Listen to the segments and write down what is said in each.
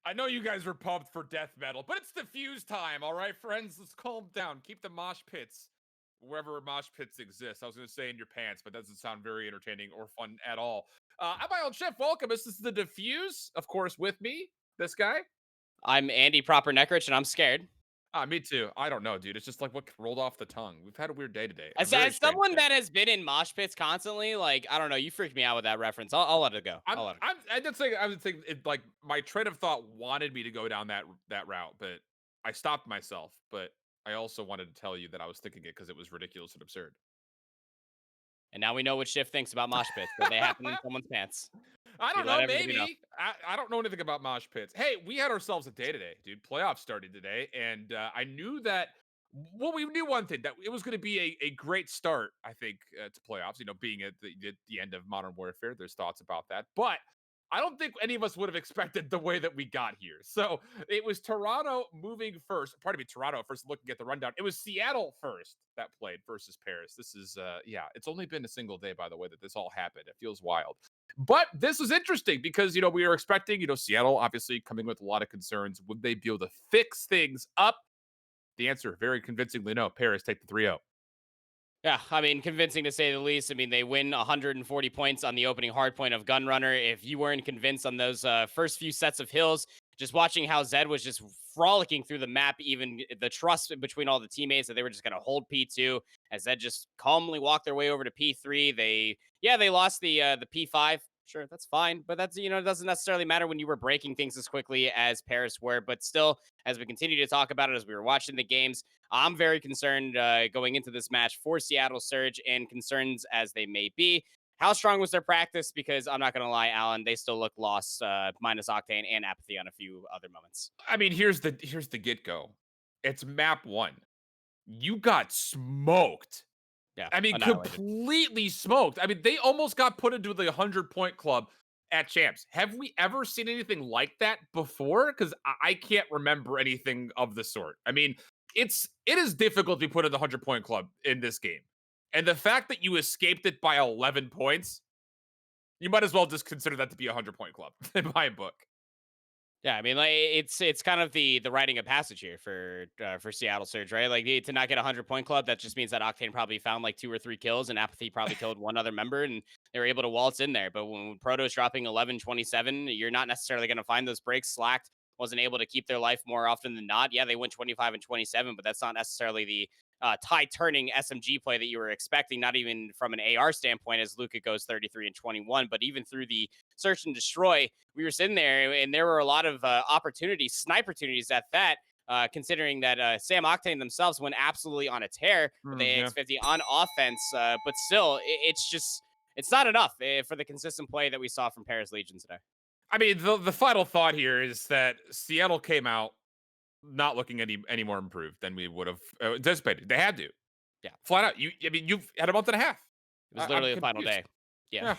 I know you guys were pumped for death metal, but it's Defuse time, all right, friends? Let's calm down. Keep the mosh pits wherever mosh pits exist. I was going to say in your pants, but that doesn't sound very entertaining or fun at all. I'm my old chef. Welcome. This is the Defuse, of course, with me, this guy. I'm Andy Proper Neckrich, and I'm scared. Me too. I don't know, dude. It's just like what rolled off the tongue. We've had a weird day today. A As, very as strange someone day. that has been in mosh pits constantly, like, I don't know, you freaked me out with that reference. I'll let it go. I'm, I'll let it go. I'm, I did say, I would think it like my train of thought wanted me to go down that route, but I stopped myself. But I also wanted to tell you that I was thinking it because it was ridiculous and absurd. And now we know what Shift thinks about mosh pits, that they happen in someone's pants. I He don't let know, everybody know. maybe. I don't know anything about mosh pits. Hey, we had ourselves a day today, dude. Playoffs started today, and I knew that. Well, we knew one thing that it was going to be a great start. I think to playoffs. You know, being at the end of Modern Warfare, there's thoughts about that, but I don't think any of us would have expected the way that we got here. So it was Toronto moving first. Pardon me, Toronto first. Looking at the rundown, it was Seattle first that played versus Paris. This is yeah. It's only been a single day, by the way, that this all happened. It feels wild. But this was interesting because, we were expecting, Seattle obviously coming with a lot of concerns. Would they be able to fix things up? The answer, very convincingly, no. Paris take the 3-0. Yeah, I mean, convincing to say the least. I mean, they win 140 points on the opening hard point of Gunrunner. If you weren't convinced on those first few sets of hills, just watching how Zed was just frolicking through the map, even the trust between all the teammates that they were just going to hold P2 as Zed just calmly walked their way over to P3. They lost the P5. Sure, that's fine, but that's it doesn't necessarily matter when you were breaking things as quickly as Paris were. But still, as we continue to talk about it, as we were watching the games, I'm very concerned going into this match for Seattle Surge, and concerns as they may be. How strong was their practice? Because I'm not going to lie, Alan, they still look lost, minus Octane and Apathy on a few other moments. I mean, here's the get go. It's map one. You got smoked. Yeah, I mean, annihilated. completely smoked. I mean, they almost got put into the 100-point club at champs. Have we ever seen anything like that before? Because I can't remember anything of the sort. I mean, it is difficult to be put in the 100-point club in this game. And the fact that you escaped it by 11 points, you might as well just consider that to be a 100-point club in my book. Yeah, I mean, like it's kind of the writing of passage here for Seattle Surge, right? Like to not get a 100-point club, that just means that Octane probably found like 2 or 3 kills, and Apathy probably killed one other member, and they were able to waltz in there. But when Proto's dropping 11-27, you're not necessarily going to find those breaks. Slacked wasn't able to keep their life more often than not. Yeah, they went 25-27, but that's not necessarily the tide turning SMG play that you were expecting. Not even from an AR standpoint, as Luca goes 33-21, but even through the search and destroy, we were sitting there and there were a lot of opportunities, snipe opportunities at that. Considering that Sam Octane themselves went absolutely on a tear with the Yeah. AX50 on offense, but still, it's not enough for the consistent play that we saw from Paris Legion today. I mean, the final thought here is that Seattle came out not looking any more improved than we would have anticipated. They had to. Yeah, Flat out. I mean, you've had a month and a half. it was I'm literally the final confused. day. Yeah.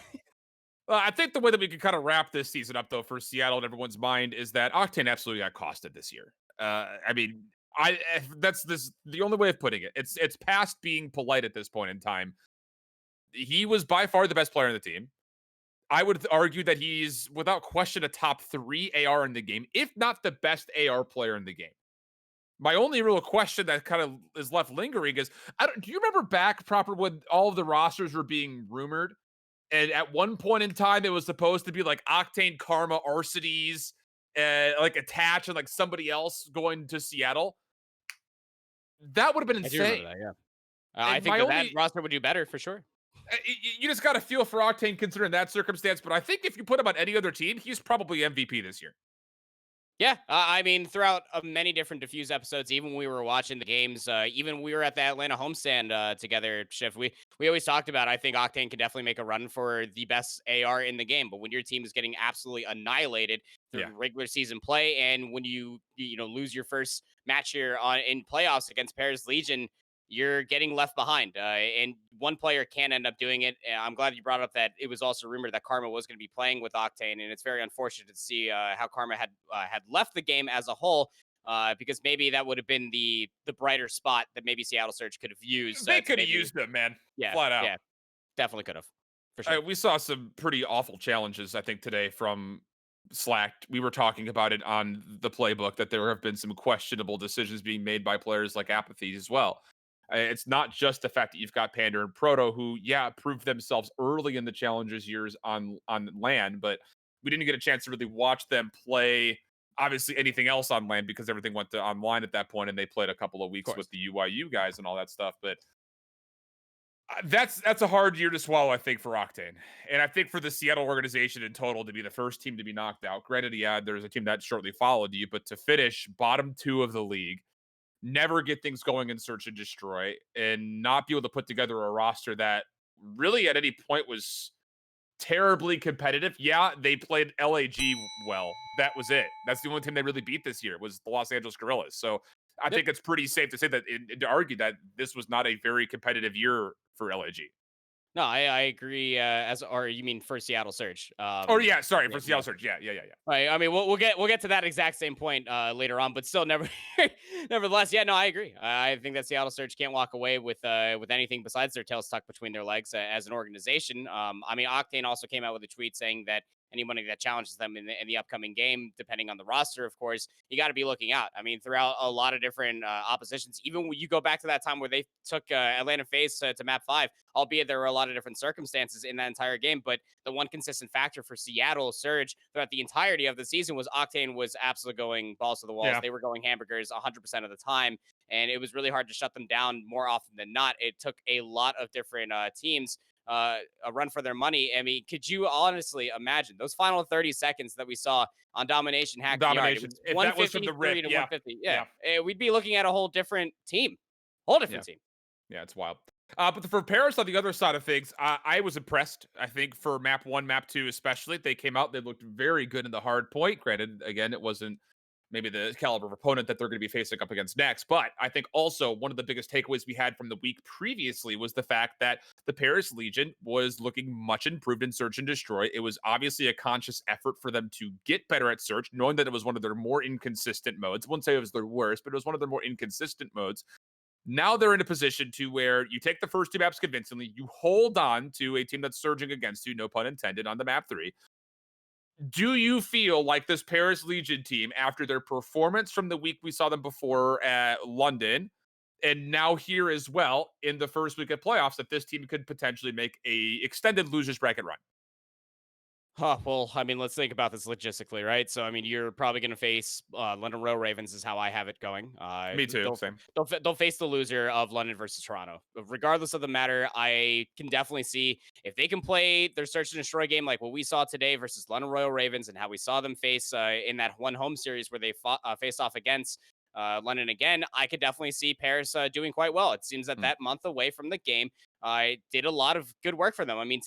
Yeah. I think the way that we could kind of wrap this season up, though, for Seattle in everyone's mind is that Octane absolutely got costed this year. I mean, that's the only way of putting it. It's past being polite at this point in time. He was by far the best player on the team. I would argue that he's without question a top 3 AR in the game, if not the best AR player in the game. My only real question that kind of is left lingering is, do you remember back proper when all of the rosters were being rumored? And at one point in time, it was supposed to be like Octane, Karma, Arcides, like Attach, and like somebody else going to Seattle. That would have been I do remember insane. that. Yeah. I And think my that only, roster would do better for sure. you just got to feel for Octane considering that circumstance. But I think if you put him on any other team, he's probably MVP this year. Yeah, I mean, throughout many different Diffuse episodes, even when we were watching the games, even when we were at the Atlanta homestand together, Shift, we always talked about, I think Octane can definitely make a run for the best AR in the game. But when your team is getting absolutely annihilated through Yeah. regular season play, and when you lose your first match here on in playoffs against Paris Legion, you're getting left behind. And one player can end up doing it. I'm glad you brought up that it was also rumored that Karma was going to be playing with Octane, and it's very unfortunate to see how Karma had left the game as a whole. Because maybe that would have been the brighter spot that maybe Seattle Surge could have used They to could have maybe, used him, man. yeah, Flat out. yeah, definitely could have, for sure. We saw some pretty awful challenges, I think, today from slacked. We were talking about it on the playbook that there have been some questionable decisions being made by players like Apathy as well. It's not just the fact that you've got Panda and Proto, who, yeah, proved themselves early in the Challengers years on land, but we didn't get a chance to really watch them play obviously anything else on land because everything went to online at that point, and they played a couple of Of weeks with course. the UYU guys and all that stuff. But that's a hard year to swallow, I think, for Octane, and I think for the Seattle organization in total to be the first team to be knocked out. Granted, yeah, there's a team that shortly followed you, but to finish bottom two of the league, never get things going in search and destroy, and not be able to put together a roster that really at any point was terribly competitive. Yeah, they played LAG well. That was it. That's the only team they really beat this year was the Los Angeles Guerrillas. So I Yep. think it's pretty safe to say that to argue that this was not a very competitive year for LAG. No, I agree. Or you mean for Seattle Surge? Or yeah, sorry Yeah, for Seattle yeah. Surge. Yeah. Right. I mean, we'll get to that exact same point later on, but still, nevertheless, yeah, no, I agree. I think that Seattle Surge can't walk away with anything besides their tail stuck between their legs as an organization. I mean, Octane also came out with a tweet saying that anybody that challenges them in the upcoming game, depending on the roster, of course, you got to be looking out. I mean, throughout a lot of different oppositions, even when you go back to that time where they took Atlanta FaZe to map 5, albeit there were a lot of different circumstances in that entire game, but the one consistent factor for Seattle Surge throughout the entirety of the season was Octane was absolutely going balls to the walls. Yeah. They were going hamburgers 100% of the time, and it was really hard to shut them down more often than not. It took a lot of different teams a run for their money. I mean, could you honestly imagine those final 30 seconds that we saw on Domination Hack the Yard? It Domination. was If that was from the rip, 153 to yeah. 150. Yeah, Yeah. we'd be looking at a whole different team, whole Yeah. different team. Yeah, it's wild. But for Paris, on the other side of things, I was impressed. I think for map one, map two, especially, they came out. They looked very good in the hard point. Granted, again, it wasn't maybe the caliber of opponent that they're going to be facing up against next. But I think also one of the biggest takeaways we had from the week previously was the fact that the Paris Legion was looking much improved in search and destroy. It was obviously a conscious effort for them to get better at search, knowing that it was one of their more inconsistent modes. I wouldn't say it was their worst, but it was one of their more inconsistent modes. Now they're in a position to where you take the first two maps convincingly, you hold on to a team that's surging against you, no pun intended, on the map three. Do you feel like this Paris Legion team, after their performance from the week we saw them before at London, and now here as well in the first week of playoffs, that this team could potentially make a extended losers bracket run? Huh, well, I mean, let's think about this logistically, right? So, I mean, you're probably going to face London Row Ravens, is how I have it going. Me too. Same. They'll face the loser of London versus Toronto. Regardless of the matter, I can definitely see if they can play their search and destroy game like what we saw today versus London Royal Ravens and how we saw them face in that one home series where they faced off against London again. I could definitely see Paris doing quite well. It seems that Hmm. that month away from the game did a lot of good work for them. I mean,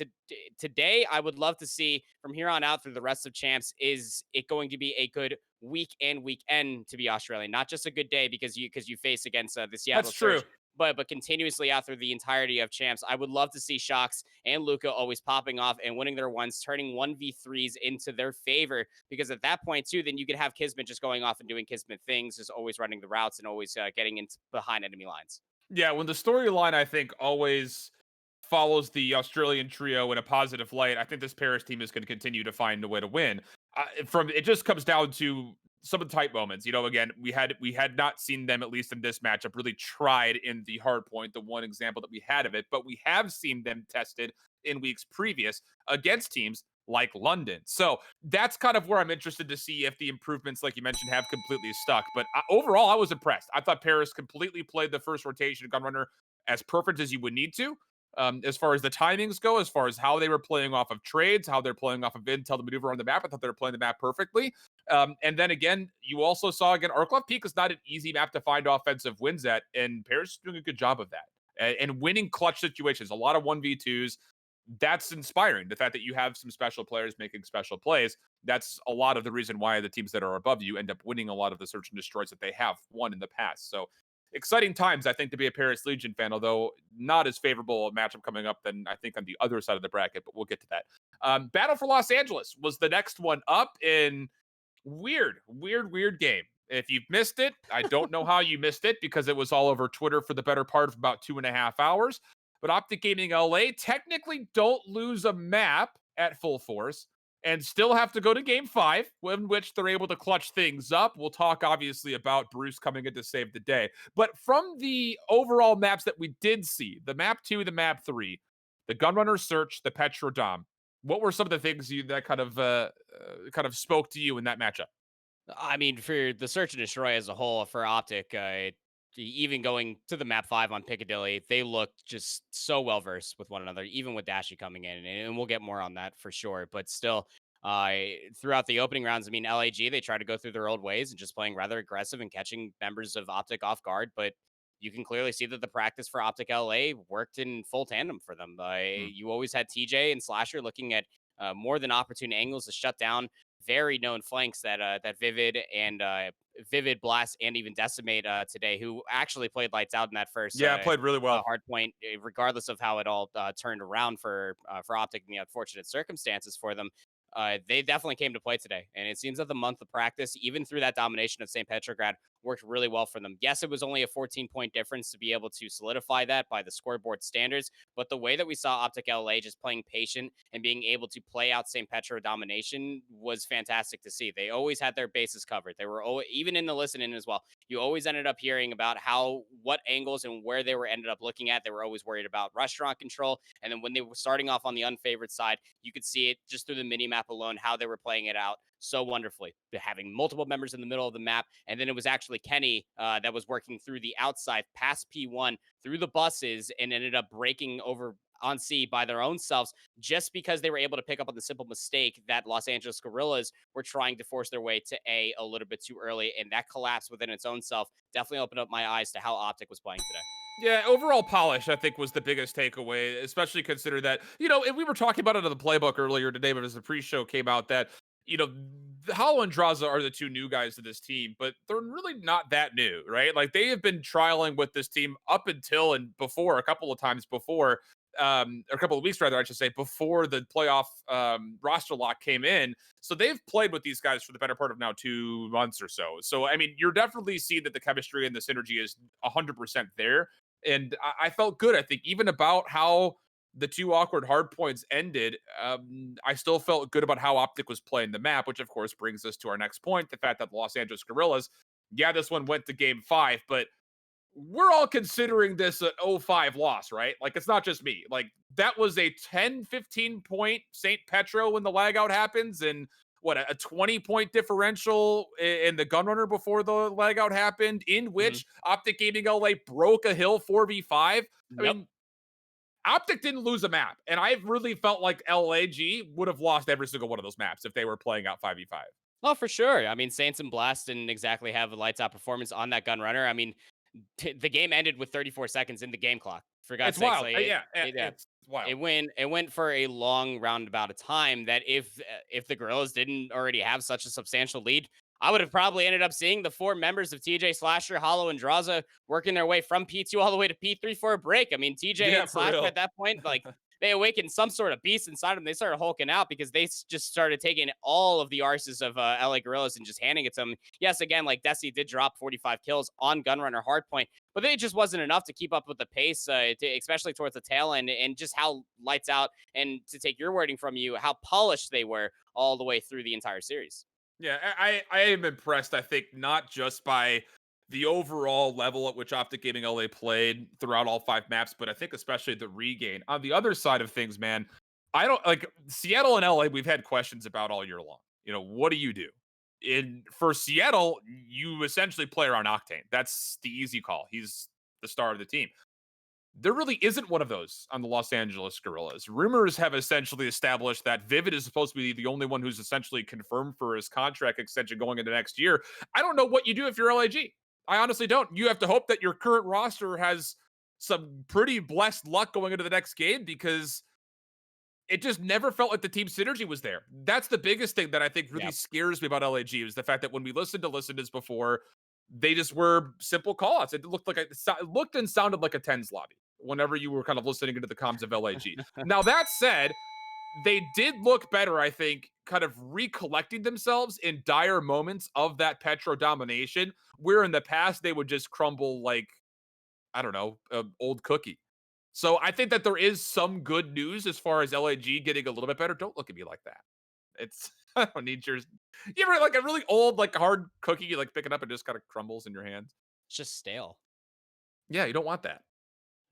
today I would love to see from here on out through the rest of champs. Is it going to be a good week and weekend to be Australian? Not just a good day because you face against the That's Seattle true. Surge, but continuously out through the entirety of champs. I would love to see Shocks and Luca always popping off and winning their ones, turning 1v3s into their favor. Because at that point too, then you could have Kismet just going off and doing Kismet things, just always running the routes and always getting into behind enemy lines. Yeah, when the storyline, I think, always follows the Australian trio in a positive light, I think this Paris team is going to continue to find a way to win. From it just comes down to some of the tight moments. You know, again, we had not seen them, at least in this matchup, really tried in the hard point, the one example that we had of it, but we have seen them tested in weeks previous against teams like London. So that's kind of where I'm interested to see if the improvements, like you mentioned, have completely stuck. But overall, I was impressed. I thought Paris completely played the first rotation Gunrunner as perfect as you would need to. As far as the timings go, as far as how they were playing off of trades, how they're playing off of intel to maneuver on the map, I thought they were playing the map perfectly. And then again, you also saw again, Arclov Peak is not an easy map to find offensive wins at, and Paris is doing a good job of that. And winning clutch situations, a lot of 1v2s, that's inspiring. The fact that you have some special players making special plays, that's a lot of the reason why the teams that are above you end up winning a lot of the search and destroys that they have won in the past. So exciting times, I think, to be a Paris Legion fan, although not as favorable a matchup coming up than I think on the other side of the bracket, but we'll get to that. Battle for Los Angeles was the next one up in weird game. If you've missed it, I don't know how you missed it because it was all over Twitter for the better part of about 2.5 hours. But Optic Gaming LA technically don't lose a map at full force, and still have to go to game 5, in which they're able to clutch things up. We'll talk obviously about Bruce coming in to save the day. But from the overall maps that we did see, the map 2, the map 3, the Gunrunner Search, the Petrodome, what were some of the things that kind of spoke to you in that matchup? I mean, for the search and destroy as a whole, for Optic, even going to the map 5 on Piccadilly, they looked just so well versed with one another, even with Dashy coming in, and we'll get more on that for sure. But still, uh, throughout the opening rounds, I mean, LAG, they tried to go through their old ways and just playing rather aggressive and catching members of Optic off guard. But you can clearly see that the practice for Optic LA worked in full tandem for them. Hmm. You always had TJ and Slasher looking at more than opportune angles to shut down very known flanks that that Vivid Blast and even Decimate today, who actually played lights out in that first Yeah, played really well. hard point, regardless of how it all turned around for Optic and the unfortunate circumstances for them. They definitely came to play today, and it seems that the month of practice, even through that domination of St. Petrograd, worked really well for them. Yes, it was only a 14-point difference to be able to solidify that by the scoreboard standards, but the way that we saw Optic LA just playing patient and being able to play out St. Petro domination was fantastic to see. They always had their bases covered. They were always, even in the listening as well. You always ended up hearing about what angles and where they were ended up looking at. They were always worried about restaurant control, and then when they were starting off on the unfavored side, you could see it just through the mini map alone how they were playing it out so wonderfully. Having multiple members in the middle of the map, and then it was actually Kenny that was working through the outside past P1 through the buses and ended up breaking over on C by their own selves just because they were able to pick up on the simple mistake that Los Angeles Guerrillas were trying to force their way to A little bit too early. And that collapse within its own self definitely opened up my eyes to how Optic was playing today. Yeah, overall polish, I think, was the biggest takeaway, especially consider that, and we were talking about it in the playbook earlier today, but as the pre-show came out that, the Hollow and Draza are the two new guys to this team, but they're really not that new, right? Like they have been trialing with this team up until and before a couple of times before, or a couple of weeks rather, I should say, before the playoff roster lock came in. So they've played with these guys for the better part of now 2 months or so. So I mean, you're definitely seeing that the chemistry and the synergy is 100% there, and I felt good. I think even about how the two awkward hard points ended, I still felt good about how Optic was playing the map, which of course brings us to our next point: the fact that the Los Angeles Guerrillas, yeah, this one went to game 5, but we're all considering this an 0-5 loss, right? Like it's not just me. Like that was a 10, 15 point St. Petro when the lag out happens, and what a 20-point differential in the Gunrunner before the lag out happened, in Mhm. which Optic Gaming LA broke a hill 4v5. I Yep. mean, Optic didn't lose a map, and I really felt like LAG would have lost every single one of those maps if they were playing out 5v5. Oh, for sure. I mean, Saints and Blast didn't exactly have a lights out performance on that gun runner. I mean, the game ended with 34 seconds in the game clock. For God's It's sakes, wild. Yeah, yeah, it's wild. it went for a long roundabout of time that if the Gorillas didn't already have such a substantial lead, I would have probably ended up seeing the four members of TJ, Slasher, Hollow, and Draza working their way from P2 all the way to P3 for a break. I mean, TJ Yeah, and for Slasher real. at that point, like they awakened some sort of beast inside them. They started hulking out because they just started taking all of the arses of LA Gorillas and just handing it to them. Yes, again, like Desi did drop 45 kills on Gunrunner Hardpoint, but it just wasn't enough to keep up with the pace, especially towards the tail end, and just how lights out. And to take your wording from you, how polished they were all the way through the entire series. Yeah, I am impressed. I think not just by the overall level at which Optic Gaming LA played throughout all 5 maps, but I think especially the regain. On the other side of things, man, I don't like Seattle and LA. We've had questions about all year long. What do you do? In for Seattle, you essentially play around Octane. That's the easy call. He's the star of the team. There really isn't one of those on the Los Angeles Guerrillas. Rumors have essentially established that Vivid is supposed to be the only one who's essentially confirmed for his contract extension going into next year. I don't know what you do if you're LAG. I honestly don't. You have to hope that your current roster has some pretty blessed luck going into the next game, because it just never felt like the team synergy was there. That's the biggest thing that I think really Yeah. scares me about LAG, is the fact that when we listened to listeners before, they just were simple callouts. It looked like it looked and sounded like a tens lobby whenever you were kind of listening into the comms of LAG. Now that said, they did look better, I think, kind of recollecting themselves in dire moments of that Petro domination, where in the past they would just crumble like, I don't know, an old cookie. So I think that there is some good news as far as LAG getting a little bit better. Don't look at me like that. It's I don't need yours. You ever like a really old, like hard cookie, you like pick it up and just kind of crumbles in your hands? It's just stale. Yeah, you don't want that.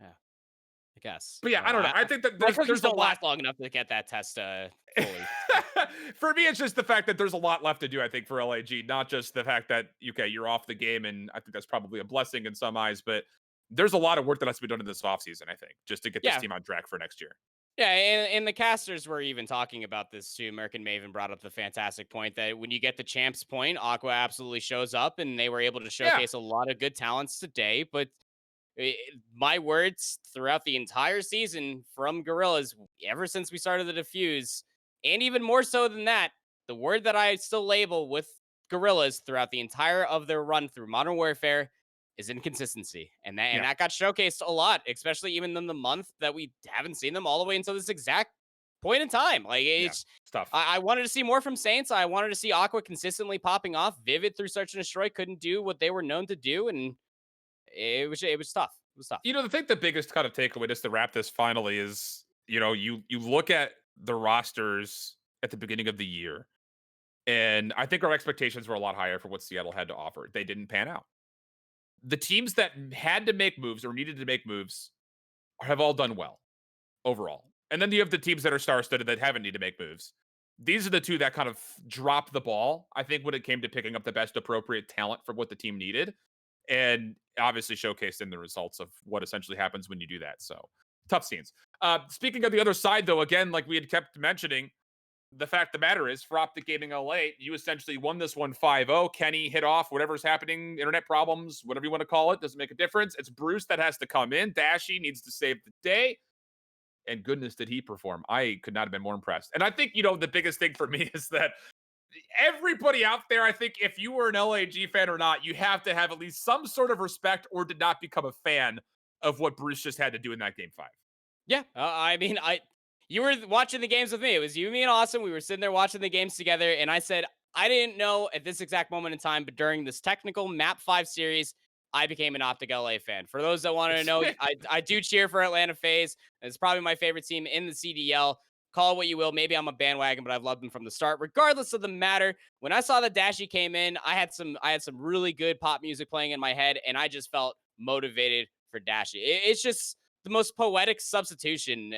Yeah, I guess. But yeah, I don't know. I think that My there's cookies there's a don't lot. last long enough to get that test fully. So. For me, it's just the fact that there's a lot left to do, I think, for LAG, not just the fact that, okay, you're off the game, and I think that's probably a blessing in some eyes, but there's a lot of work that has to be done in this offseason, I think, just to get this Yeah, team on track for next year. yeah, and the casters were even talking about this too. American Maven brought up the fantastic point that when you get the champs point, Aqua absolutely shows up, and they were able to Yeah, showcase a lot of good talents today. But my words throughout the entire season from Gorillas, ever since we started the Defuse, and even more so than that, the word that I still label with Gorillas throughout the entire of their run through Modern Warfare is inconsistency, and yeah, that got showcased a lot, especially even in the month that we haven't seen them all the way until this exact point in time. Like yeah. it's, Stuff. I wanted to see more from Saints. I wanted to see Aqua consistently popping off. Vivid through Search and Destroy couldn't do what they were known to do, and it was tough. It was tough. I think the biggest kind of takeaway, just to wrap this finally, is you look at the rosters at the beginning of the year, and I think our expectations were a lot higher for what Seattle had to offer. They didn't pan out. The teams that had to make moves or needed to make moves have all done well overall. And then you have the teams that are star-studded that haven't need to make moves. These are the two that kind of dropped the ball, I think, when it came to picking up the best appropriate talent for what the team needed, and obviously showcased in the results of what essentially happens when you do that. So tough scenes. Speaking of the other side, though, again, like we had kept mentioning, the fact of the matter is, for Optic Gaming LA, you essentially won this one 5-0. Kenny hit off whatever's happening, internet problems, whatever you want to call it, doesn't make a difference. It's Bruce that has to come in. Dashy needs to save the day. And goodness, did he perform. I could not have been more impressed. And I think, the biggest thing for me is that everybody out there, I think if you were an LAG fan or not, you have to have at least some sort of respect or did not become a fan of what Bruce just had to do in that game 5. Yeah, I mean, you were watching the games with me. It was you, me, and Austin. We were sitting there watching the games together, and I said I didn't know at this exact moment in time, but during this technical Map 5 series, I became an Optic LA fan. For those that want to know, I do cheer for Atlanta FaZe. It's probably my favorite team in the CDL. Call it what you will. Maybe I'm a bandwagon, but I've loved them from the start. Regardless of the matter, when I saw that Dashy came in, I had some really good pop music playing in my head, and I just felt motivated for Dashy. It's just the most poetic substitution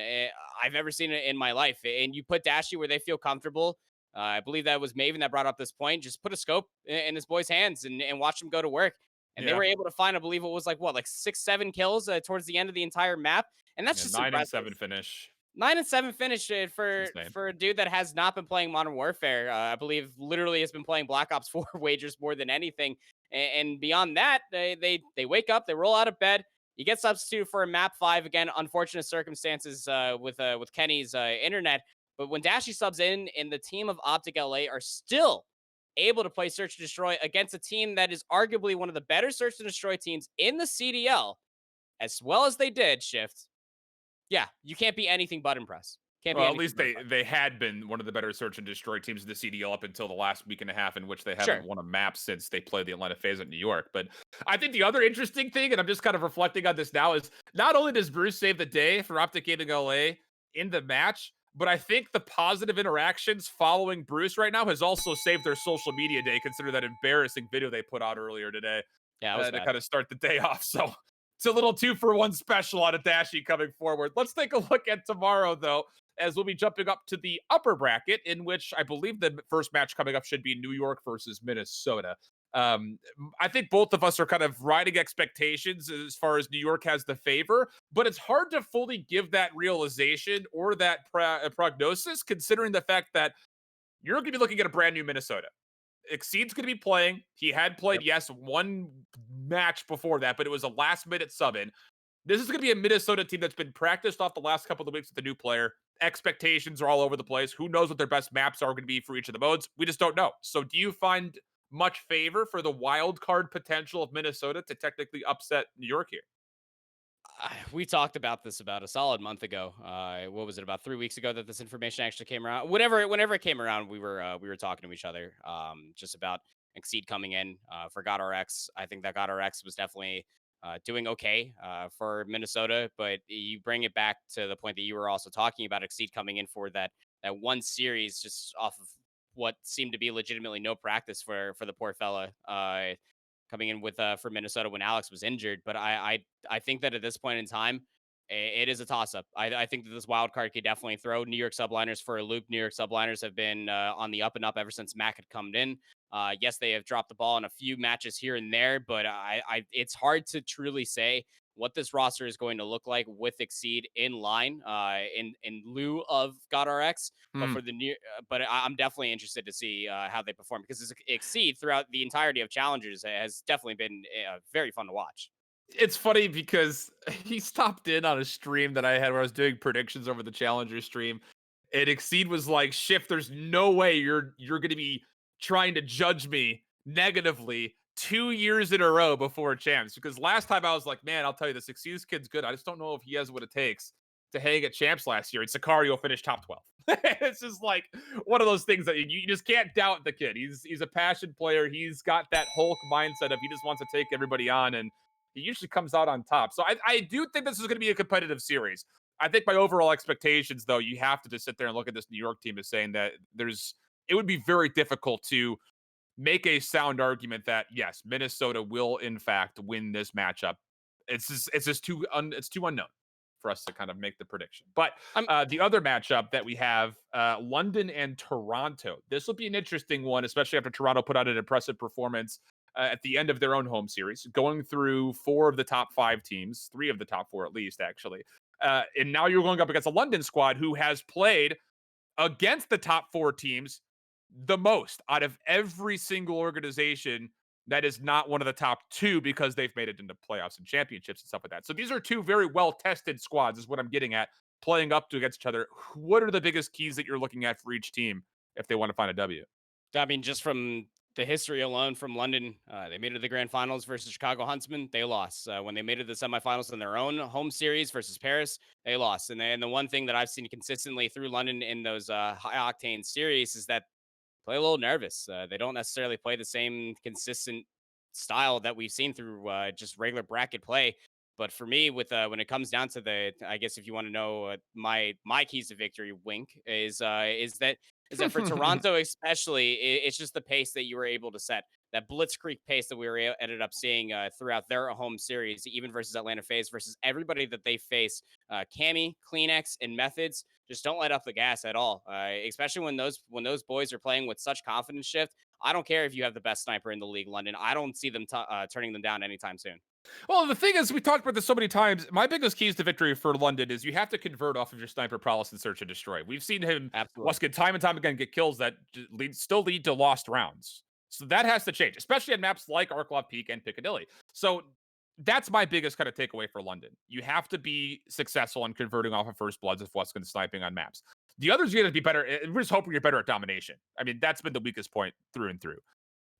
I've ever seen in my life. And you put Dashy where they feel comfortable. I believe that was Maven that brought up this point. Just put a scope in this boy's hands and watch him go to work. And they Yeah. were able to find, I believe it was like 6-7 kills towards the end of the entire map. And that's Yeah, just 9 and impressive. 7 finish. 9-7 finish It's insane. for a dude that has not been playing Modern Warfare. I believe literally has been playing Black Ops 4 wagers more than anything. And beyond that, they wake up, they roll out of bed. You get substituted for a map 5 again. Unfortunate circumstances with Kenny's internet. But when Dashy subs in, and the team of Optic LA are still able to play Search and Destroy against a team that is arguably one of the better Search and Destroy teams in the CDL, as well as they did, Shift. Yeah, you can't be anything but impressed. Can't be Well, at anything least but they impressed. they had been one of the better search and destroy teams in the CDL up until the last week and a half, in which they haven't Sure. won a map since they played the Atlanta FaZe at New York. But I think the other interesting thing, and I'm just kind of reflecting on this now, is not only does Bruce save the day for Optic Gaming LA in the match, but I think the positive interactions following Bruce right now has also saved their social media day, consider that embarrassing video they put out earlier today Yeah, it was to bad. kind of start the day off. So it's a little 2-for-1 special on a Dashy coming forward. Let's take a look at tomorrow, though, as we'll be jumping up to the upper bracket, in which I believe the first match coming up should be New York versus Minnesota. I think both of us are kind of riding expectations as far as New York has the favor, but it's hard to fully give that realization or that prognosis, considering the fact that you're going to be looking at a brand new Minnesota. Exceed's going to be playing. He had played, Yep. yes, one match before that, but it was a last minute sub in. This is going to be a Minnesota team that's been practiced off the last couple of weeks with the new player. Expectations are all over the place. Who knows what their best maps are going to be for each of the modes? We just don't know. So, do you find much favor for the wild card potential of Minnesota to technically upset New York here? We talked about this about a solid month ago. What was it, about 3 weeks ago that this information actually came around? Whenever it came around, we were talking to each other just about Exceed coming in for GodRx. I think that GodRx was definitely doing okay for Minnesota, but you bring it back to the point that you were also talking about Exceed coming in for that one series just off of what seemed to be legitimately no practice for the poor fella. Coming in with for Minnesota when Alex was injured. But I think that at this point in time, it is a toss up. I think that this wild card could definitely throw New York subliners for a loop. New York subliners have been on the up and up ever since Mac had come in. Yes, they have dropped the ball in a few matches here and there, but it's hard to truly say what this roster is going to look like with Exceed in line, in lieu of GodRx. But Hmm. for the new, but I'm definitely interested to see how they perform, because Exceed throughout the entirety of Challengers has definitely been very fun to watch. It's funny because he stopped in on a stream that I had where I was doing predictions over the Challenger stream. And Exceed was like, Shift, there's no way you're gonna be trying to judge me negatively 2 years in a row before champs. Because last time I was like, man, I'll tell you this Exceed kid's good. I just don't know if he has what it takes to hang at champs last year. And Sicario finished top 12. It's just like one of those things that you just can't doubt the kid. He's a passion player. He's got that Hulk mindset of he just wants to take everybody on, and he usually comes out on top. So I do think this is going to be a competitive series. I think my overall expectations, though, you have to just sit there and look at this New York team as saying that it would be very difficult to make a sound argument that yes, Minnesota will in fact win this matchup. It's just it's too unknown for us to kind of make the prediction. But I'm the other matchup that we have, London and Toronto. This will be an interesting one, especially after Toronto put out an impressive performance at the end of their own home series, going through four of the top five teams, three of the top four at least, actually. And now you're going up against a London squad who has played against the top four teams the most out of every single organization that is not one of the top two, because they've made it into playoffs and championships and stuff like that. So these are two very well tested squads, is what I'm getting at, playing up to against each other. What are the biggest keys that you're looking at for each team if they want to find a W? I mean, just from the history alone from London, they made it to the grand finals versus Chicago Huntsmen. They lost. When they made it to the semifinals in their own home series versus Paris, they lost. And the one thing that I've seen consistently through London in those high octane series is that play a little nervous. They don't necessarily play the same consistent style that we've seen through just regular bracket play. But for me, with when it comes down to I guess if you want to know my keys to victory, wink is that for Toronto especially, it's just the pace that you were able to set. That blitzkrieg pace that we ended up seeing throughout their home series, even versus Atlanta FaZe, versus everybody that they face, Cammy, Kleenex, and Methods. Just don't let up the gas at all, especially when those boys are playing with such confidence shift. I don't care if you have the best sniper in the league, London. I don't see them turning them down anytime soon. Well, the thing is, we talked about this so many times. My biggest keys to victory for London is you have to convert off of your sniper prowess and search and destroy. We've seen him, Absolutely. Weskin, time and time again get kills that still lead to lost rounds. So that has to change, especially on maps like Arklov Peak and Piccadilly. So that's my biggest kind of takeaway for London. You have to be successful in converting off of first bloods if Weskin sniping on maps. The others, you got to be better. We're just hoping you're better at domination. I mean, that's been the weakest point through and through.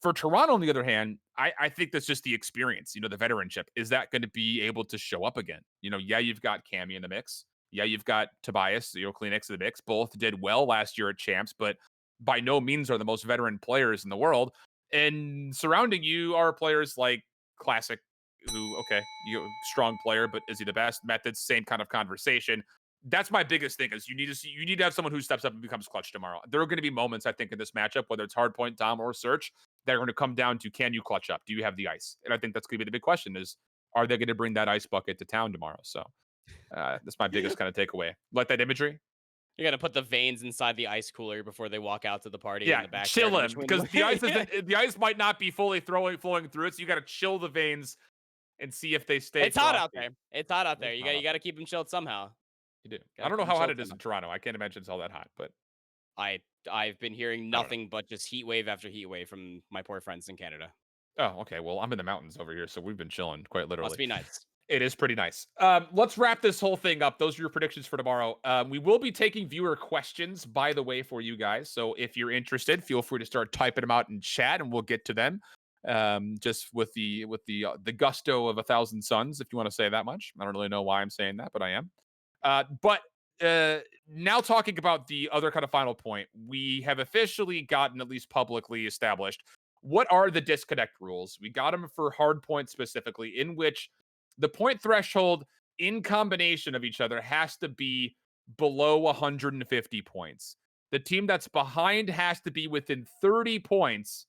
For Toronto, on the other hand, I think that's just the experience, the veteranship. Is that going to be able to show up again? Yeah, you've got Cammy in the mix. Yeah, you've got Tobias, Kleenex in the mix. Both did well last year at champs, but by no means are the most veteran players in the world. And surrounding you are players like Classic, who, okay, strong player, but is he the best? Methods, same kind of conversation. That's my biggest thing, is you need to have someone who steps up and becomes clutch tomorrow. There are going to be moments, I think, in this matchup, whether it's hardpoint, dom, or search, that are going to come down to, can you clutch up? Do you have the ice? And I think that's going to be the big question, is, are they going to bring that ice bucket to town tomorrow? So that's my biggest kind of takeaway. Like that imagery. You got to put the veins inside the ice cooler before they walk out to the party in Yeah, the backyard chill in him, between because them. the ice Yeah. isn't. The ice might not be fully flowing through it. So you got to chill the veins and see if they stay It's hot out frosty. there. It's hot out there. It's You hot got out you got there. to keep them chilled somehow. You do. Got I to don't keep know them how hot chilled it is in somehow. Toronto. I can't imagine it's all that hot, but I've been hearing I don't know. nothing but just heat wave after heat wave from my poor friends in Canada. Oh, okay. Well, I'm in the mountains over here, so we've been chilling quite Must literally. be nice. It is pretty nice. Let's wrap this whole thing up. Those are your predictions for tomorrow. We will be taking viewer questions, by the way, for you guys. So if you're interested, feel free to start typing them out in chat, and we'll get to them. Just with the gusto of 1,000 suns, if you want to say that much. I don't really know why I'm saying that, but I am. But now talking about the other kind of final point, we have officially gotten, at least publicly established, what are the disconnect rules. We got them for hard points specifically, in which the point threshold in combination of each other has to be below 150 points. The team that's behind has to be within 30 points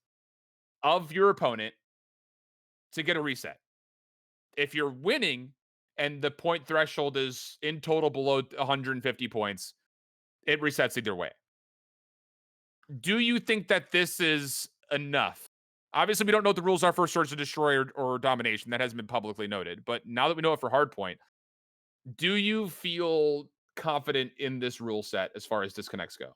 of your opponent to get a reset. If you're winning and the point threshold is in total below 150 points, it resets either way. Do you think that this is enough? Obviously, we don't know what the rules are for Search and Destroy or Domination. That hasn't been publicly noted. But now that we know it for Hardpoint, do you feel confident in this rule set as far as disconnects go?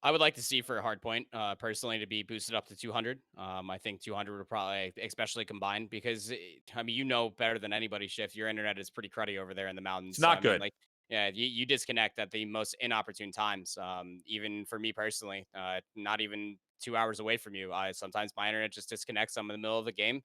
I would like to see for a hard point, personally, to be boosted up to 200. I think 200 would probably, especially combined, because I mean, you know better than anybody, Shift. Your internet is pretty cruddy over there in the It's mountains. So I not mean, good. like, yeah, you disconnect at the most inopportune times. Even for me personally, not even 2 hours away from you, I sometimes my internet just disconnects. I'm in the middle of the game.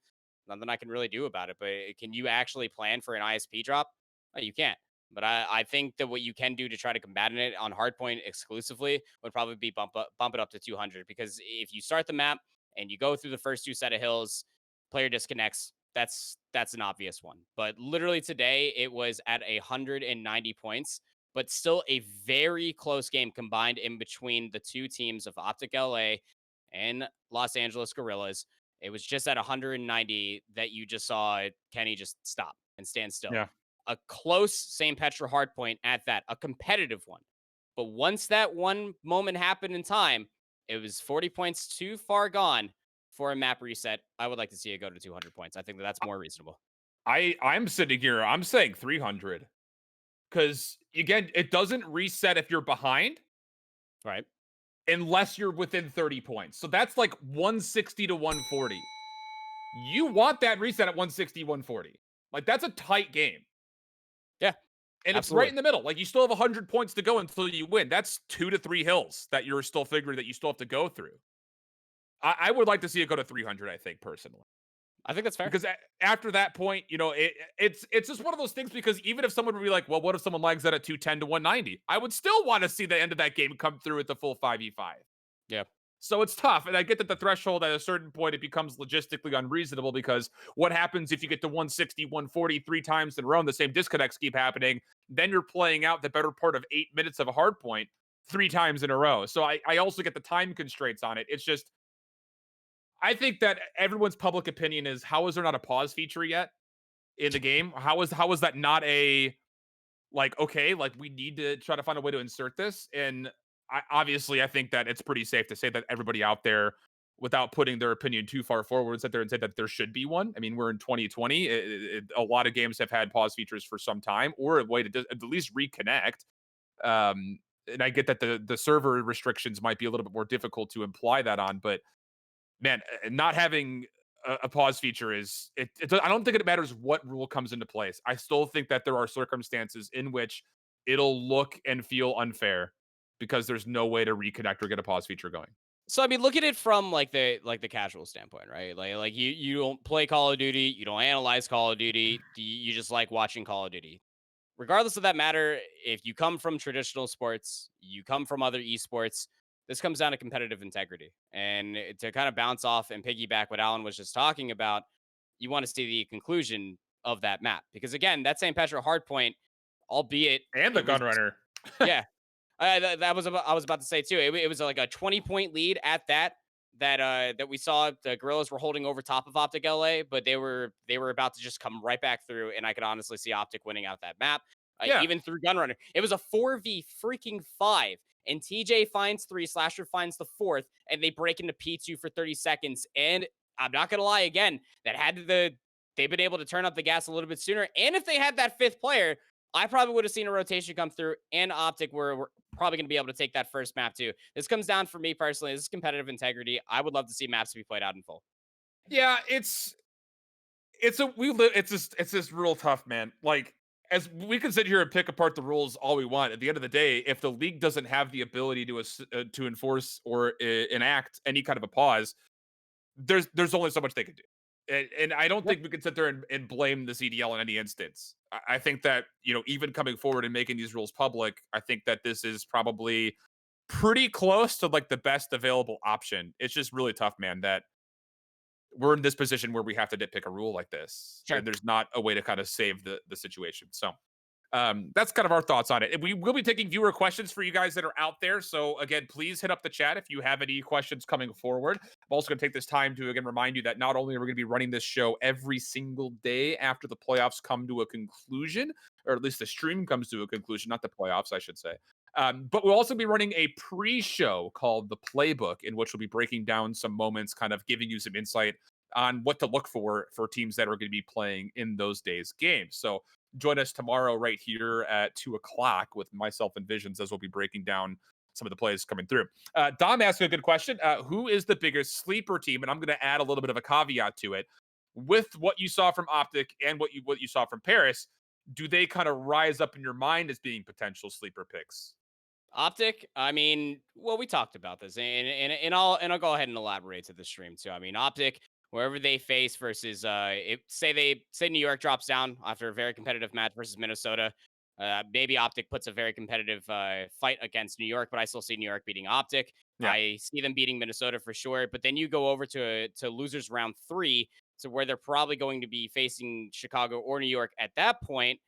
Nothing I can really do about it. But can you actually plan for an ISP drop? You can't. But I think that what you can do to try to combat it on hardpoint exclusively would probably be bump it up to 200, because if you start the map and you go through the first two set of hills, player disconnects. That's an obvious one. But literally today it was at 190 points, but still a very close game combined in between the two teams of Optic LA and Los Angeles Gorillas. It was just at 190 that you just saw Kenny just stop and stand still. Yeah. A close St. Petra hardpoint at that, a competitive one. But once that one moment happened in time, it was 40 points too far gone for a map reset. I would like to see it go to 200 points. I think that's more reasonable. I'm sitting here, I'm saying 300. Because again, it doesn't reset if you're behind Right. unless you're within 30 points. So that's like 160 to 140. You want that reset at 160, 140. Like that's a tight game. Yeah, And it's right absolutely. in the middle. Like you still have 100 points to go until you win. That's 2 to 3 hills that you're still figuring that you still have to go through. I would like to see it go to 300, I think, personally. I think that's fair. Because after that point, it's just one of those things, because even if someone would be like, well, what if someone lags that at 210 to 190? I would still want to see the end of that game come through at the full 5v5. Yeah. So it's tough. And I get that the threshold at a certain point, it becomes logistically unreasonable, because what happens if you get to 160, 140 three times in a row and the same disconnects keep happening? Then you're playing out the better part of 8 minutes of a hard point three times in a row. So I also get the time constraints on it. It's just, I think that everyone's public opinion is, how is there not a pause feature yet in the game? How is that not a, like, okay, like we need to try to find a way to insert this? And I think that it's pretty safe to say that everybody out there, without putting their opinion too far forward, sit there and say that there should be one. I mean, we're in 2020. A lot of games have had pause features for some time, or a way to at least reconnect. And I get that the server restrictions might be a little bit more difficult to imply that on, but man, not having a pause feature is I don't think it matters what rule comes into place. I still think that there are circumstances in which it'll look and feel unfair because there's no way to reconnect or get a pause feature going. So I mean, look at it from like the casual standpoint, right? Like you don't play Call of Duty, you don't analyze Call of Duty, you just like watching Call of Duty. Regardless of that matter, if you come from traditional sports, you come from other esports, this comes down to competitive integrity. And to kind of bounce off and piggyback what Alan was just talking about, you want to see the conclusion of that map. Because again, that St. Petra hardpoint, albeit And the it was, gun runner. yeah, that was I was about to say too. It was like a 20-point lead at that. That we saw the Gorillas were holding over top of Optic LA, but they were about to just come right back through, and I could honestly see Optic winning out that map, Yeah. even through Gunrunner. It was a 4v5, and TJ finds three, Slasher finds the fourth, and they break into P2 for 30 seconds. And I'm not gonna lie, again, they've been able to turn up the gas a little bit sooner, and if they had that fifth player, I probably would have seen a rotation come through, and Optic were probably going to be able to take that first map too. This comes down for me personally. This is competitive integrity. I would love to see maps be played out in full. Yeah, it's just real tough, man. Like, as we can sit here and pick apart the rules all we want, at the end of the day, if the league doesn't have the ability to enforce or enact any kind of a pause, there's only so much they can do. And I don't Yeah. think we can sit there and blame the CDL in any instance. I think that, even coming forward and making these rules public, I think that this is probably pretty close to like the best available option. It's just really tough, man, that we're in this position where we have to nitpick a rule like this, Sure. and there's not a way to kind of save the situation. So That's kind of our thoughts on it. And we will be taking viewer questions for you guys that are out there. So again, please hit up the chat if you have any questions coming forward. I'm also going to take this time to again remind you that not only are we going to be running this show every single day after the playoffs come to a conclusion, or at least the stream comes to a conclusion, not the playoffs, I should say. But we'll also be running a pre-show called The Playbook, in which we'll be breaking down some moments, kind of giving you some insight on what to look for teams that are going to be playing in those days' games. So join us tomorrow right here at 2 o'clock with myself and Visions as we'll be breaking down some of the plays coming through. Dom asked a good question. Who is the biggest sleeper team? And I'm going to add a little bit of a caveat to it. With what you saw from Optic and what you saw from Paris, do they kind of rise up in your mind as being potential sleeper picks? Optic, I mean, well, we talked about this, and I'll go ahead and elaborate to the stream too. I mean, Optic, wherever they face versus if say New York drops down after a very competitive match versus Minnesota, maybe Optic puts a very competitive fight against New York, but I still see New York beating Optic. Yeah. I see them beating Minnesota for sure, but then you go over to losers round 3, to where they're probably going to be facing Chicago or New York at that point.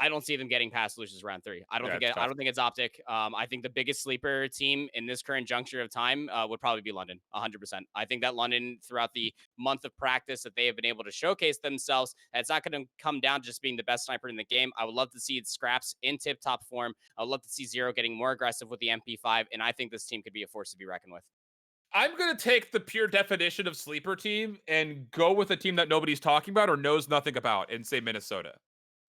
I don't see them getting past losers round 3. Yeah, it's I tough. don't think it's Optic. I think the biggest sleeper team in this current juncture of time would probably be London, 100%. I think that London, throughout the month of practice that they have been able to showcase themselves, it's not going to come down to just being the best sniper in the game. I would love to see Scraps in tip-top form. I would love to see Zero getting more aggressive with the MP5, and I think this team could be a force to be reckoned with. I'm going to take the pure definition of sleeper team and go with a team that nobody's talking about or knows nothing about and say Minnesota.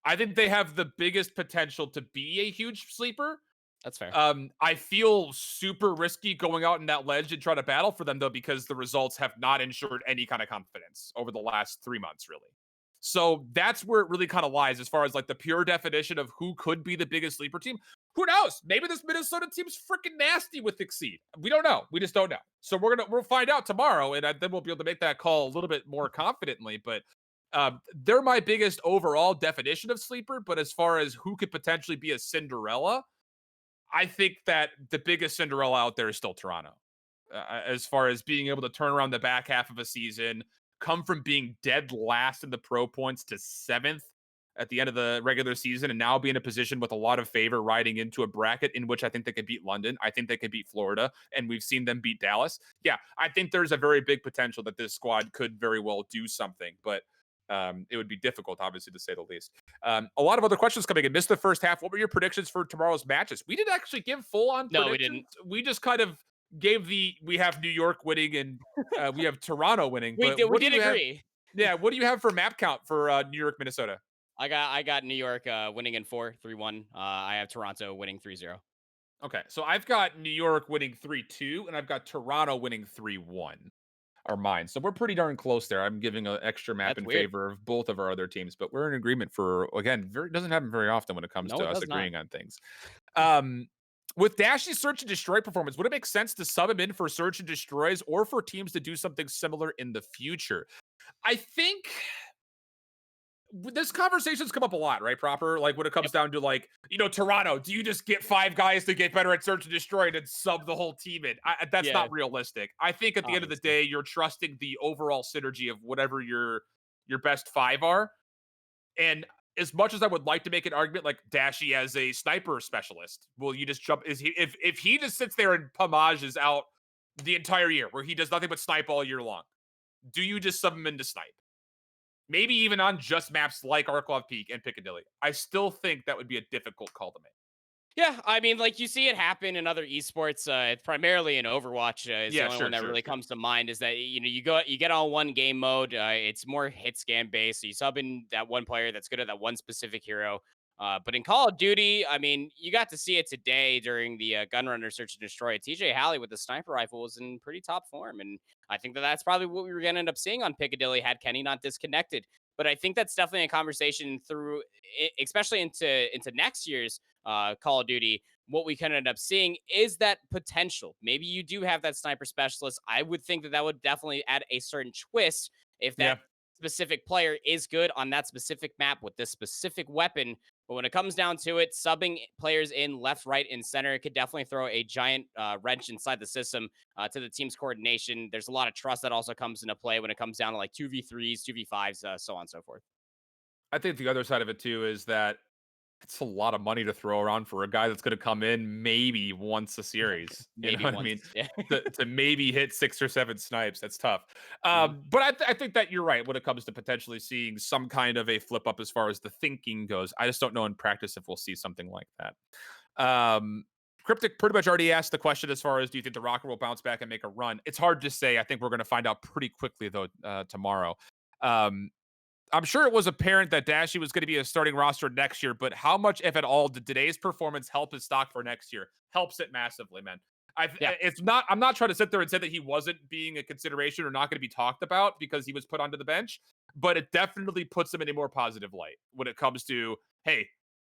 I think they have the biggest potential to be a huge sleeper. That's fair. I feel super risky going out in that ledge and try to battle for them though, because the results have not ensured any kind of confidence over the last 3 months, really. So that's where it really kind of lies as far as like the pure definition of who could be the biggest sleeper team. Who knows? Maybe this Minnesota team's freaking nasty with Exceed. We don't know. We just don't know. So we'll find out tomorrow, and then we'll be able to make that call a little bit more confidently. But they're my biggest overall definition of sleeper. But as far as who could potentially be a Cinderella, I think that the biggest Cinderella out there is still Toronto. As far as being able to turn around the back half of a season, come from being dead last in the pro points to 7th at the end of the regular season, and now be in a position with a lot of favor riding into a bracket in which I think they could beat London. I think they could beat Florida, and we've seen them beat Dallas. Yeah, I think there's a very big potential that this squad could very well do something, but it would be difficult, obviously, to say the least. A lot of other questions coming in. Missed the first half. What were your predictions for tomorrow's matches? We didn't actually give full on No, we predictions. didn't. We just kind of gave we have New York winning and we have Toronto winning. But We what do did you have? agree. Yeah, what do you have for map count for New York, Minnesota? I got New York winning in 4, 3-1. I have Toronto winning 3-0. Okay, so I've got New York winning 3-2, and I've got Toronto winning 3-1. Are mine. So we're pretty darn close there. I'm giving an extra map That's in weird. favor of both of our other teams, but we're in agreement for again. Doesn't happen very often when it comes No, to it us does not. agreeing on things. Um, with Dashy's search and destroy performance, would it make sense to sub him in for search and destroys or for teams to do something similar in the future? I think this conversation's come up a lot, right? Proper, like when it comes Yep, down to like, Toronto, do you just get 5 guys to get better at search and destroy and sub the whole team in? That's yeah, not realistic. I think at the end of the obviously. day, you're trusting the overall synergy of whatever your best 5 are. And as much as I would like to make an argument like Dashy as a sniper specialist, will you just jump? Is he if he just sits there and Pamages out the entire year where he does nothing but snipe all year long? Do you just sub him into snipe? Maybe even on just maps like Arklov Peak and Piccadilly. I still think that would be a difficult call to make. Yeah, I mean, like you see it happen in other esports. It's primarily in Overwatch. Is the Yeah, only one sure, that sure, really sure. comes to mind. Is that you get on one game mode. It's more hit scan based. So you sub in that one player that's good at that one specific hero. But in Call of Duty, I mean, you got to see it today during the Gunrunner Search and Destroy. TJ Halley with the sniper rifle was in pretty top form, and I think that that's probably what we were going to end up seeing on Piccadilly had Kenny not disconnected. But I think that's definitely a conversation through, especially into next year's Call of Duty. What we can end up seeing is that potential. Maybe you do have that sniper specialist. I would think that that would definitely add a certain twist if that Yeah. specific player is good on that specific map with this specific weapon. But when it comes down to it, subbing players in left, right, and center, it could definitely throw a giant wrench inside the system to the team's coordination. There's a lot of trust that also comes into play when it comes down to like 2v3s, 2v5s, so on and so forth. I think the other side of it too is that It's a lot of money to throw around for a guy that's gonna come in maybe once a series. You know Maybe what I mean? once. Yeah. To maybe hit 6 or 7 snipes, that's tough. Mhm. But I think that you're right when it comes to potentially seeing some kind of a flip up as far as the thinking goes. I just don't know in practice if we'll see something like that. Um, Cryptic pretty much already asked the question as far as do you think the Rocket will bounce back and make a run? It's hard to say. I think we're gonna find out pretty quickly though, tomorrow. Um, I'm sure it was apparent that Dashy was going to be a starting roster next year, but how much, if at all, did today's performance help his stock for next year? Helps it massively, man. Yeah. It's not. I'm not trying to sit there and say that he wasn't being a consideration or not going to be talked about because he was put onto the bench, but it definitely puts him in a more positive light when it comes to, hey,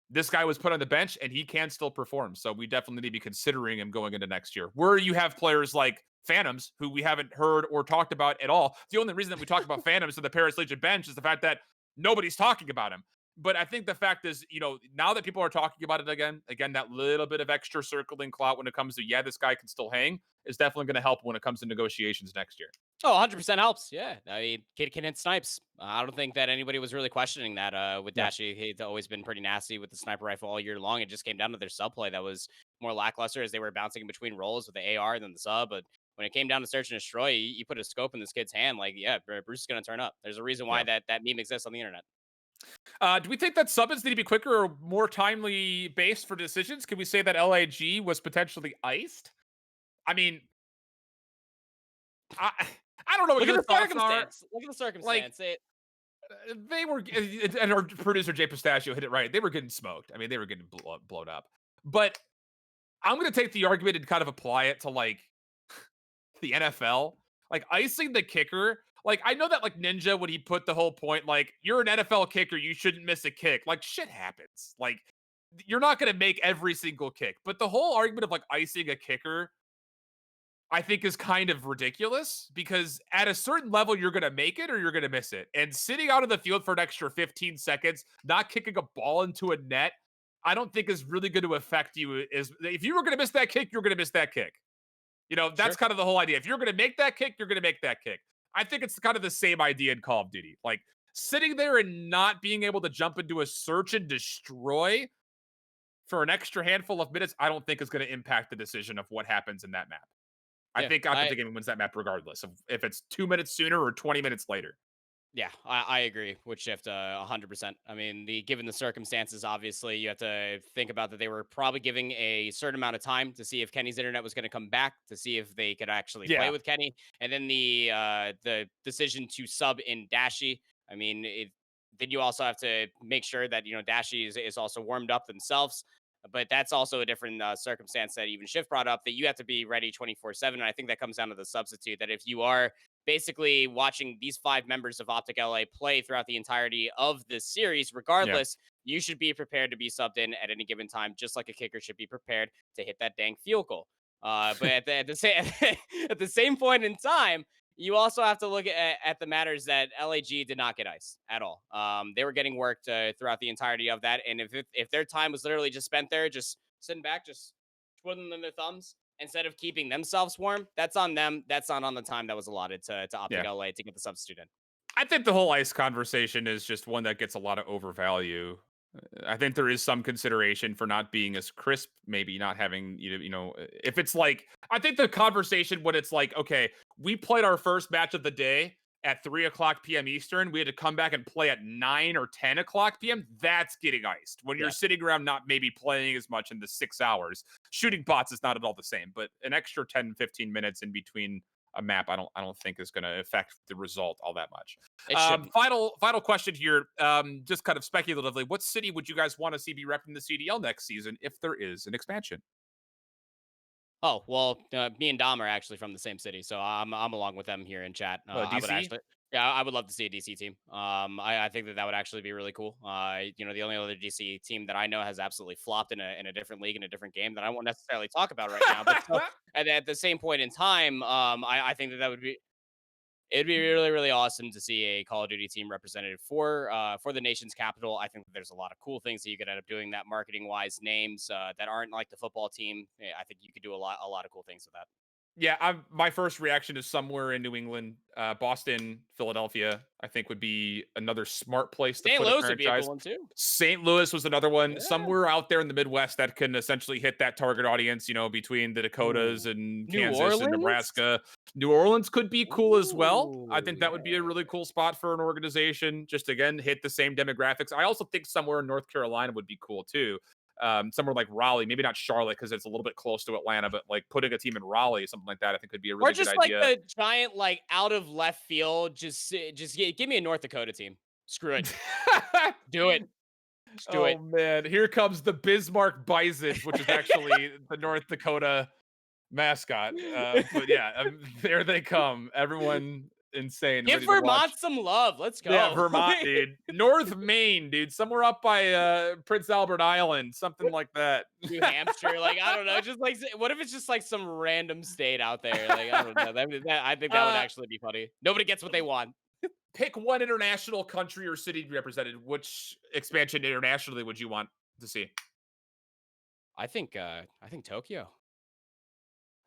this guy was put on the bench and he can still perform. So we definitely need to be considering him going into next year. Where you have players like Phantoms, who we haven't heard or talked about at all. The only reason that we talk about Phantoms to the Paris Legion bench is the fact that nobody's talking about him. But I think the fact is, now that people are talking about it again, that little bit of extra circling clout when it comes to, yeah, this guy can still hang is definitely going to help when it comes to negotiations next year. Oh, 100% helps. Yeah. I mean, kid can hit snipes. I don't think that anybody was really questioning that with Yeah. Dashi. He's always been pretty nasty with the sniper rifle all year long. It just came down to their sub play that was more lackluster as they were bouncing in between roles with the AR and then the sub. But when it came down to search and destroy, you put a scope in this kid's hand, like, yeah, Bruce is going to turn up. There's a reason why Yeah. that meme exists on the internet. Do we think that summons need to be quicker or more timely based for decisions? Can we say that LAG was potentially iced? I mean, I I don't know what Look at your the thoughts are. circumstance. Look at the Like circumstance. they were, and our producer Jay Pistachio hit it right. They were getting smoked. I mean, they were getting blown up. But I'm going to take the argument and kind of apply it to like the NFL, like icing the kicker. Like I know that like Ninja when he put the whole point, like you're an NFL kicker, you shouldn't miss a kick. Like shit happens. Like you're not going to make every single kick. But the whole argument of like icing a kicker I think is kind of ridiculous because at a certain level, you're going to make it or you're going to miss it. And sitting out of the field for an extra 15 seconds, not kicking a ball into a net, I don't think is really going to affect you. Is if you were going to miss that kick, you're going to miss that kick. That's Sure. kind of the whole idea. If you're going to make that kick, you're going to make that kick. I think it's kind of the same idea in Call of Duty. Like sitting there and not being able to jump into a search and destroy for an extra handful of minutes, I don't think is going to impact the decision of what happens in that map. I Yeah. think Octane Gaming wins that map regardless of if it's 2 minutes sooner or 20 minutes later. Yeah, I agree with Shift 100%. I mean, given the circumstances, obviously, you have to think about that they were probably giving a certain amount of time to see if Kenny's internet was going to come back, to see if they could actually play Yeah. with Kenny, and then the decision to sub in Dashi. I mean, then you also have to make sure that Dashi is also warmed up themselves. But that's also a different circumstance that even Shift brought up that you have to be ready 24/7. And I think that comes down to the substitute that if you are basically watching these 5 members of Optic LA play throughout the entirety of this series, Yeah. regardless, you should be prepared to be subbed in at any given time, just like a kicker should be prepared to hit that dang field goal. But at the same at the same point in time, you also have to look at the matters that LAG did not get iced at all. They were getting worked throughout the entirety of that, and if their time was literally just spent there, just sitting back, just twiddling their thumbs, instead of keeping themselves warm, that's on them. That's not on the time that was allotted to Optic Yeah. LA to get the substitute in. I think the whole ice conversation is just one that gets a lot of overvalue. I think there is some consideration for not being as crisp, maybe not having, if it's like, I think the conversation when it's like, okay, we played our first match of the day at 3 o'clock p.m. Eastern. We had to come back and play at 9 or 10 o'clock p.m. That's getting iced. When you're Yeah. sitting around not maybe playing as much in the 6 hours, shooting bots is not at all the same, but an extra 10, 15 minutes in between a map, I don't think is going to affect the result all that much. It should. Final question here, just kind of speculatively, what city would you guys want to see be repping the CDL next season if there is an expansion? Oh, well, me and Dom are actually from the same city, so I'm along with them here in chat. I would DC? actually, yeah, I would love to see a DC team. I think that would actually be really cool. The only other DC team that I know has absolutely flopped in a different league in a different game that I won't necessarily talk about right now. But still, at the same point in time, I think that would be it'd be really, really awesome to see a Call of Duty team represented for the nation's capital. I think that there's a lot of cool things that you could end up doing that marketing wise, names that aren't like the football team. I think you could do a lot of cool things with that. Yeah, my first reaction is somewhere in New England, Boston, Philadelphia. I think would be another smart place to St. put a Louis would be a franchise. cool one too. St. Louis was another one. Yeah. Somewhere out there in the Midwest that can essentially hit that target audience. Between the Dakotas Ooh. and New Kansas and Orleans? Nebraska. New Orleans could be cool as well. I Ooh, think that would be a yeah. really cool spot for an organization. Just again, hit the same demographics. I also think somewhere in North Carolina would be cool too. Somewhere like Raleigh, maybe not Charlotte because it's a little bit close to Atlanta, but like putting a team in Raleigh, something like that, I think could be a Or really good just like idea. the giant, like out of left field, just give me a North Dakota team. Screw it. Do it. Just do Oh it. man, here comes the Bismarck Bisons, which is actually the North Dakota mascot. But yeah, there they come. Everyone insane, Give ready to Vermont watch. some love. Let's Yeah, go. Vermont, dude. North Maine, dude. Somewhere up by Prince Albert Island, something like that. New Hampshire, like I don't know, just like what if it's just like some random state out there? Like I don't know. I think that would uh, actually be funny. Nobody gets what they want. Pick one international country or city to be represented. Which expansion internationally would you want to see? I think Tokyo.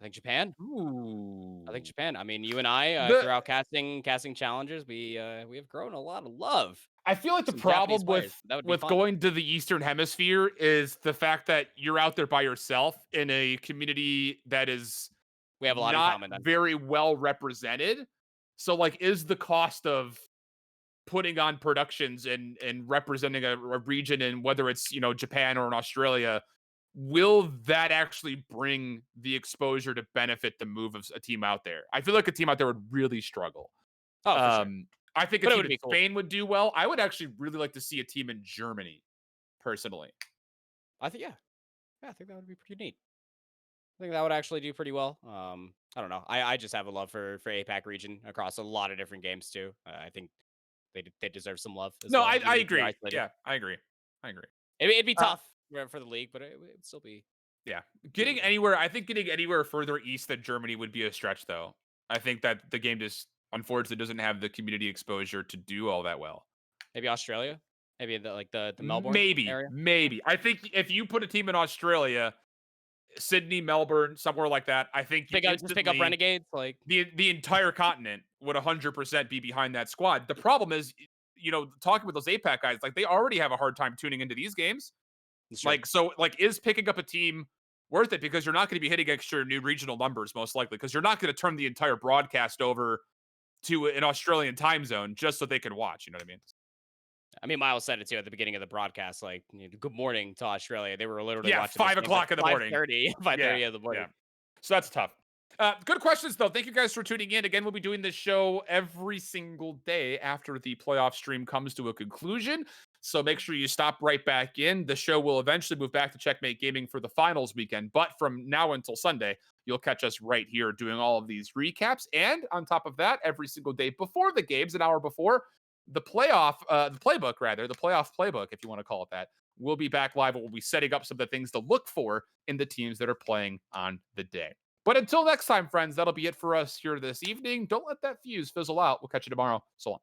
I think Japan. I think Ooh. Japan. I mean, you and I The throughout casting challenges, we have grown a lot of love I feel like for the some Japanese problem players. That would be with fun. going to the Eastern Hemisphere is the fact that you're out there by yourself in a community that is We have a lot in not common then. very well represented. So, like, is the cost of putting on productions and representing a region in whether it's Japan or in Australia, will that actually bring the exposure to benefit the move of a team out there? I feel like a team out there would really struggle. Oh, for sure. Um, I think a But it team would in be cool. Spain would do well. I would actually really like to see a team in Germany, personally. I think yeah, I think that would be pretty neat. I think that would actually do pretty well. I don't know. I just have a love for APAC region across a lot of different games too. I think they deserve some love as No, well, I even if they're agree. isolated. Yeah, I agree. I agree. It'd be Uh, tough for the league, but it would still be yeah, pretty getting good. anywhere. I think getting anywhere further east than Germany would be a stretch, though. I think that the game just unfortunately doesn't have the community exposure to do all that well. Maybe Australia, maybe the Melbourne Maybe, area. Yeah. maybe. I think if you put a team in Australia, Sydney, Melbourne, somewhere like that, I think you Just pick up instantly Renegades. Like the entire continent would 100% be behind that squad. The problem is, talking with those APAC guys, like they already have a hard time tuning into these games. it's true. Like, so, like, is picking up a team worth it? Because you're not going to be hitting extra new regional numbers, most likely, because you're not going to turn the entire broadcast over to an Australian time zone just so they can watch. You know what I mean? I mean, Miles said it too at the beginning of the broadcast. Like, good morning to Australia. They were literally Yeah, watching those five games at o'clock in the morning. 5:30, Yeah, 5:30 in the yeah. morning. So that's tough. Good questions, though. Thank you guys for tuning in. Again, we'll be doing this show every single day after the playoff stream comes to a conclusion. So make sure you stop right back in. The show will eventually move back to Checkmate Gaming for the finals weekend. But from now until Sunday, you'll catch us right here doing all of these recaps. And on top of that, every single day before the games, an hour before, the playbook, the playoff playbook, if you want to call it that, will be back live. We'll be setting up some of the things to look for in the teams that are playing on the day. But until next time, friends, that'll be it for us here this evening. Don't let that fuse fizzle out. We'll catch you tomorrow. So long.